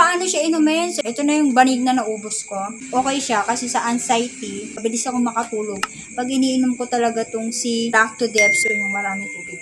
paano siya inumin? So, ito na yung banig na naubos ko. Okay siya kasi sa anxiety, mabilis akong makatulog. Pag iniinom ko talaga tong si Lactodep, so yung maraming tubig.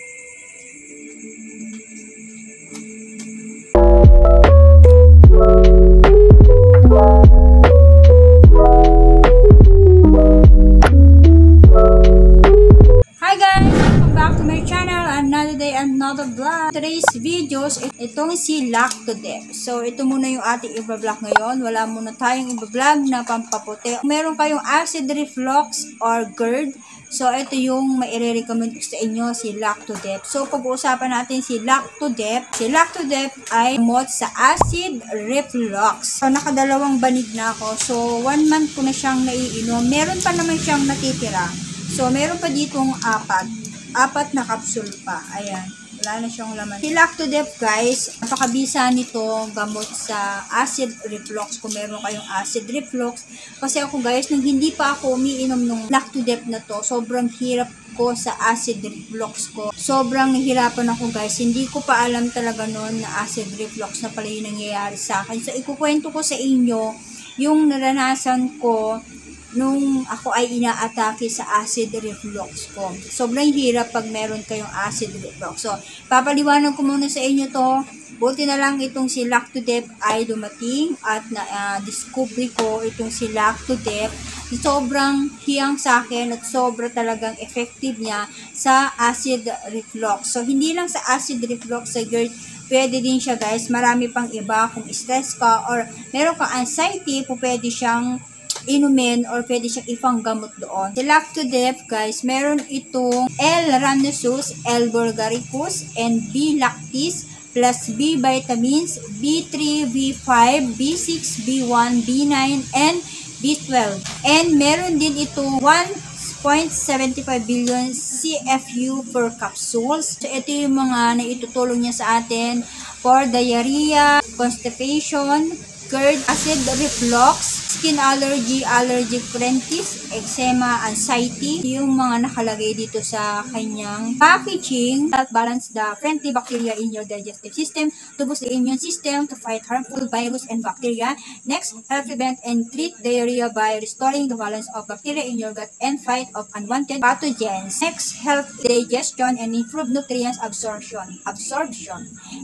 Another day, another vlog. Today's videos, itong si Lactodep. So, ito muna yung ating i-vlog ngayon. Wala muna tayong i-vlog na pampaputi. Kung meron kayong acid reflux or GERD, so ito yung maire-recommend ko sa inyo, si Lactodep. So, pag-uusapan natin si Lactodep. Si Lactodep ay gamot sa acid reflux. So, nakadalawang banig na ako. So, 1 month ko na siyang naiinom. Meron pa naman siyang natitira. So, meron pa ditong apat na capsule pa. Ayan. Wala na siyang laman. Si Lactodep, guys, napakabisa nito gamot sa acid reflux. Kung meron kayong acid reflux. Kasi ako, guys, nung hindi pa ako umiinom ng Lactodep na to, sobrang hirap ko sa acid reflux ko. Sobrang nahirapan ako, guys. Hindi ko pa alam talaga noon na acid reflux na pala yung nangyayari sa akin. So, ikukwento ko sa inyo yung naranasan ko nung ako ay inaatake sa acid reflux ko. Sobrang hirap pag meron kayong acid reflux. So, papaliwanag ko muna sa inyo to. Buti na lang itong si Lactodep ay dumating at na-discovery ko itong si Lactodep. Sobrang hiyang sa akin at sobra talagang effective niya sa acid reflux. So, hindi lang sa acid reflux, sa GERD, pwede din siya, guys. Marami pang iba. Kung stress ka or meron kang anxiety, pwede siyang inumin or pwede siyang ipanggamot doon. Si Lactodep, guys, meron itong L-ranosus, L-bulgaricus, and B-lactis, plus B vitamins, B3, B5, B6, B1, B9, and B12. And meron din itong 1.75 billion CFU per capsules. So, ito yung mga naitutulong niya sa atin for diarrhea, constipation, GERD, acid reflux, skin allergy, allergic rhinitis, eczema, anxiety. Yung mga nakalagay dito sa kanyang packaging, help balance the friendly bacteria in your digestive system, to boost the immune system, to fight harmful virus and bacteria. Next, help prevent and treat diarrhea by restoring the balance of bacteria in your gut and fight off unwanted pathogens. Next, help digestion and improve nutrients absorption.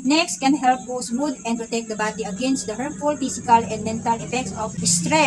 Next, can help boost mood and protect the body against the harmful physical and mental effects of stress.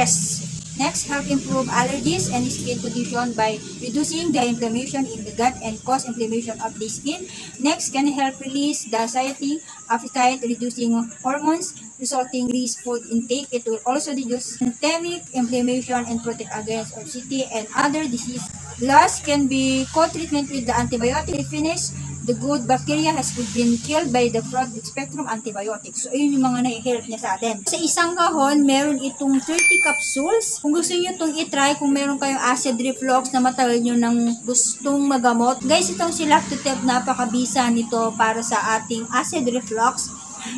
Next, help improve allergies and skin condition by reducing the inflammation in the gut and cause inflammation of the skin. Next, can help release the satiety, appetite, reducing hormones, resulting increased food intake. It will also reduce systemic inflammation and protect against obesity and other diseases. Last, can be co-treatment with the antibiotic. Finish, the good bacteria has been killed by the broad-spectrum antibiotics. So, ayun yung mga na-help niya sa atin. Sa isang kahon, meron itong 30 capsules. Kung gusto niyo itong itry, kung meron kayong acid reflux na matagal nyo ng gustong magamot, guys, itong si Lactodep, napakabisa nito para sa ating acid reflux.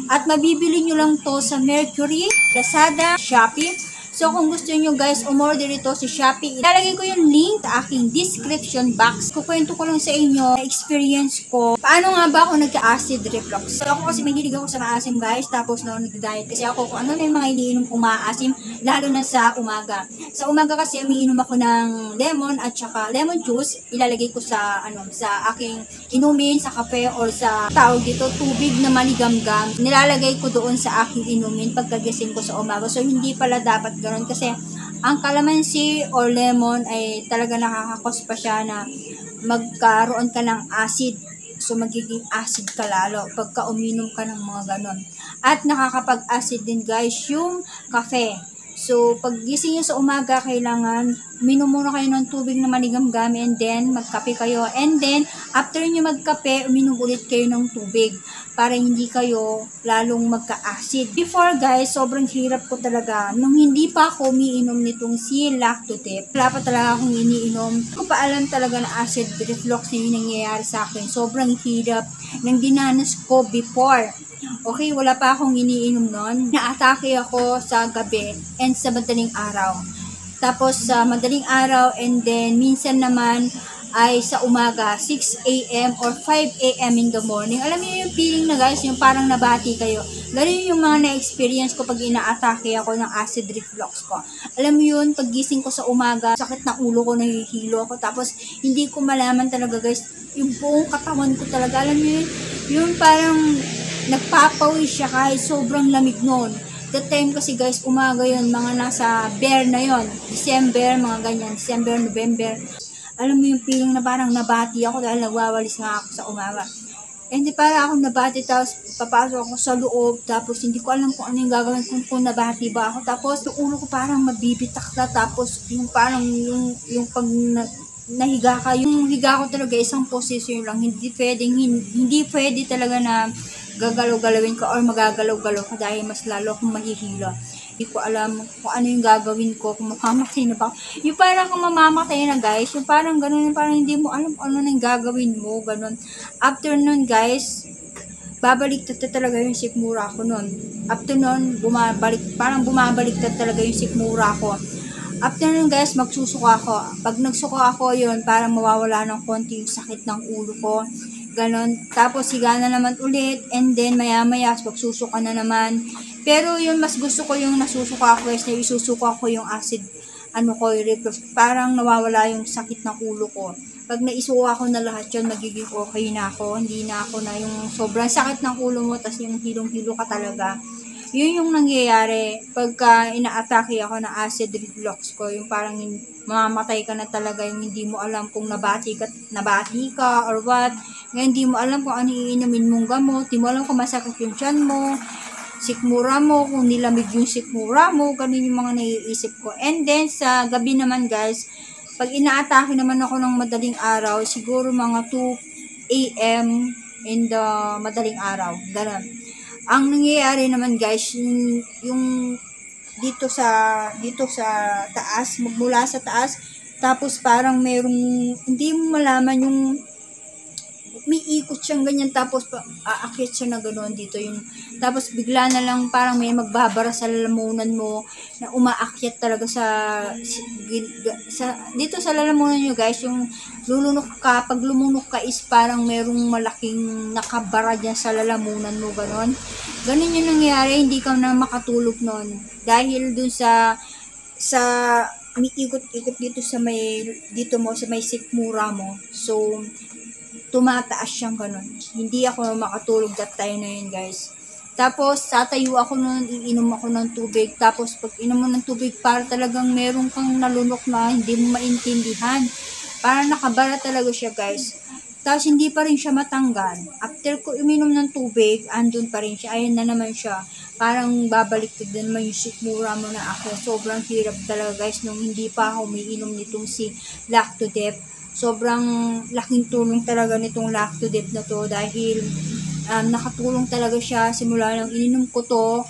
At mabibili nyo lang to sa Mercury, Lazada, Shopee. So, kung gusto nyo, guys, umorder ito sa Shopee, ilalagay ko yung link sa aking description box. Kukwento ko lang sa inyo, experience ko, paano nga ba ako nagka-acid reflux. So, ako kasi mahilig ako sa maasim, guys, tapos no, nag-diet. Kasi ako, kung ano na yung mga iniinom kong maasim, lalo na sa umaga. Sa umaga kasi, umiinom ako ng lemon at saka lemon juice, ilalagay ko sa, sa aking inumin, sa kape, or sa tawag dito, tubig na maligamgam. Nilalagay ko doon sa aking inumin pagkagising ko sa umaga. So, hindi pala dapat ganun kasi ang calamansi or lemon ay talaga nakakakos pa siya na magkaroon ka ng acid. So, magiging acid ka lalo pagka uminom ka ng mga ganon. At nakakapag-acid din, guys, yung kafe. So, pag gising nyo sa umaga, kailangan minom muna kayo ng tubig na maligamgam and then magkape kayo. And then, after nyo magkape, uminom ulit kayo ng tubig para hindi kayo lalong magka-acid. Before, guys, sobrang hirap ko talaga. Nung hindi pa ako umiinom nitong si Lactodep, wala pa talaga akong iniinom. Hindi ko pa alam talaga na acid reflux na yung nangyayari sa akin. Sobrang hirap ng dinanas ko before. Okay, wala pa akong iniinom nun. Naatake ako sa gabi and sa madaling araw. Tapos sa madaling araw and then minsan naman ay sa umaga, 6 a.m. or 5 a.m. in the morning. Alam niyo yung feeling na guys, yung parang nabati kayo. Ganun yung mga na-experience ko pag inaatake ako ng acid reflux ko. Alam mo yun, paggising ko sa umaga, sakit na ulo ko, nahihilo ako. Tapos, hindi ko malaman talaga guys, yung buong katawan ko talaga. Alam niyo yun, yung parang nagpapawis siya kahit sobrang lamig noon. That time kasi guys, umaga yun, mga nasa bear na yon, December, mga ganyan, December, November. Alam mo yung feeling na parang nabati ako dahil nagwawalis nga ako sa umaga. And di para ako nabati, tapos papasok ako sa loob, tapos hindi ko alam kung ano yung gagawin kung nabati ba ako. Tapos yung ulo ko parang mabibitak na, tapos yung parang yung pag nahiga ka, yung higa ko talaga isang posisyon lang, hindi pwede talaga na gagalaw-galawin ka or magagalaw-galaw ka dahil mas lalo akong mahihila. Hindi ko alam kung ano yung gagawin ko, kung mamamatay na ba. Yung parang kung mamamatay na guys, yung parang ganun, parang hindi mo alam ano na yung gagawin mo, ganun. After nun guys, babaliktad talaga yung sikmura ko nun. After nun, parang bumabaliktad talaga yung sikmura ko. After nun guys, magsusuka ako. Pag nagsuka ako yun, parang mawawala ng konti yung sakit ng ulo ko. Ganon. Tapos higa na naman ulit, and then maya-maya magsusuka na naman. Pero yun, mas gusto ko yung nasusuka ako guys, na isusuka ko yung acid, reflux. Parang nawawala yung sakit ng ulo ko. Pag naisuka ko na lahat yun, magiging okay na ako. Hindi na ako na yung sobrang sakit ng ulo mo, tas yung hilong-hilo ka talaga. Yun yung nangyayari pagka ina-atake ako ng acid reflux ko, yung parang mamamatay ka na talaga, yung hindi mo alam kung nabati ka or what. Ngayon hindi mo alam kung ano iinumin mong gamot, hindi mo alam kung masakit yung tiyan mo, sikmura mo, kung nilamig yung sikmura mo, ganun yung mga naiisip ko. And then sa gabi naman guys, pag ina-atake naman ako ng madaling araw, siguro mga 2 a.m. in the madaling araw, ganun. Ang nangyayari naman guys, yung dito sa taas, magmula sa taas, tapos parang merong, hindi mo malaman yung umiikot siyang ganyan, tapos aakyat siya na gano'n dito yung, tapos bigla na lang parang may magbabara sa lalamunan mo na umaakyat talaga dito sa lalamunan nyo guys, yung lulunok ka, pag lumunok ka is parang merong malaking nakabara dyan sa lalamunan mo, gano'n yung nangyayari, hindi ka na makatulog nun dahil dun sa umiikot-ikot dito sa may sikmura mo. So tumataas siyang ganun. Hindi ako makatulog that time na yun guys. Tapos tatayo ako nun, iinom ako ng tubig. Tapos pag inom mo ng tubig, para talagang meron kang nalunok na hindi mo maintindihan. Para nakabara talaga siya guys. Tapos hindi pa rin siya matanggal. After ko uminom ng tubig, andun pa rin siya. Ayun na naman siya. Parang babaliktad din naman yung sikmura mo na ako. Sobrang hirap talaga guys nung hindi pa ako umiinom nitong si Lactodep. Sobrang laking tulong talaga nitong Lactodep na to dahil nakatulong talaga siya simula nang ininom ko to.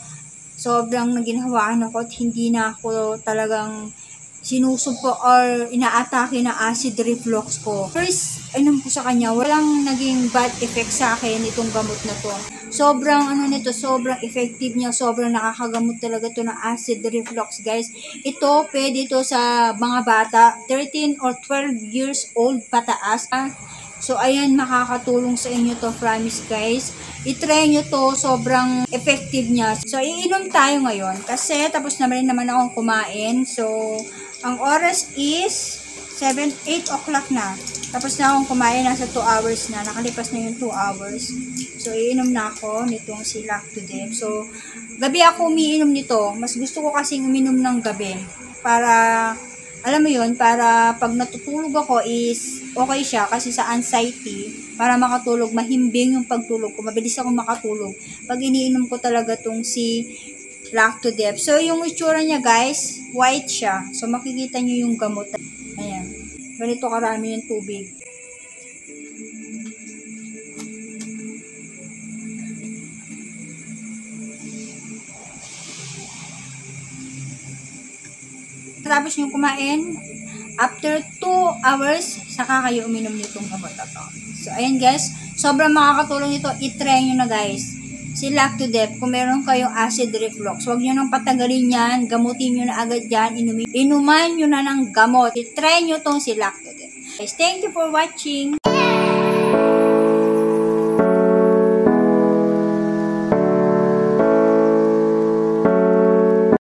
Sobrang naginhawaan ako at hindi na ako talagang sinusumpo or inaatake na acid reflux ko. First, inom ko sa kanya, walang naging bad effect sa akin itong gamot na to. Sobrang sobrang effective niya, sobrang nakakagamot talaga to ng acid reflux guys. Ito, pwede to sa mga bata, 13 or 12 years old pataas. So, ayan, makakatulong sa inyo to, promise guys. I-try nyo to, sobrang effective niya. So, iinom tayo ngayon kasi tapos naman akong kumain. So, ang oras is 8 o'clock na. Tapos na akong kumain, nasa 2 hours na. Nakalipas na yung 2 hours. So, iinom na ako nitong si Lactodep. So, gabi ako umiinom nito. Mas gusto ko kasing uminom ng gabi. Para, alam mo yun, para pag natutulog ako is okay siya. Kasi sa anxiety, para makatulog, mahimbing yung pagtulog ko. Mabilis ako makatulog. Pag iniinom ko talaga tong si Lactodep. So, yung itsura niya guys, white siya. So, makikita nyo yung gamot. Ayan. Ganito karami yung tubig. Tapos yung kumain, after 2 hours, saka kayo uminom nitong gamot na to. So, ayan guys. Sobrang makakatulong ito. I-try nyo na guys. Si Lactodep, kung meron kayong acid reflux, huwag nyo nang patagalin yan, gamutin nyo na agad yan, inuman nyo na ng gamot. I-try nyo tong si Lactodep. Guys, thank you for watching.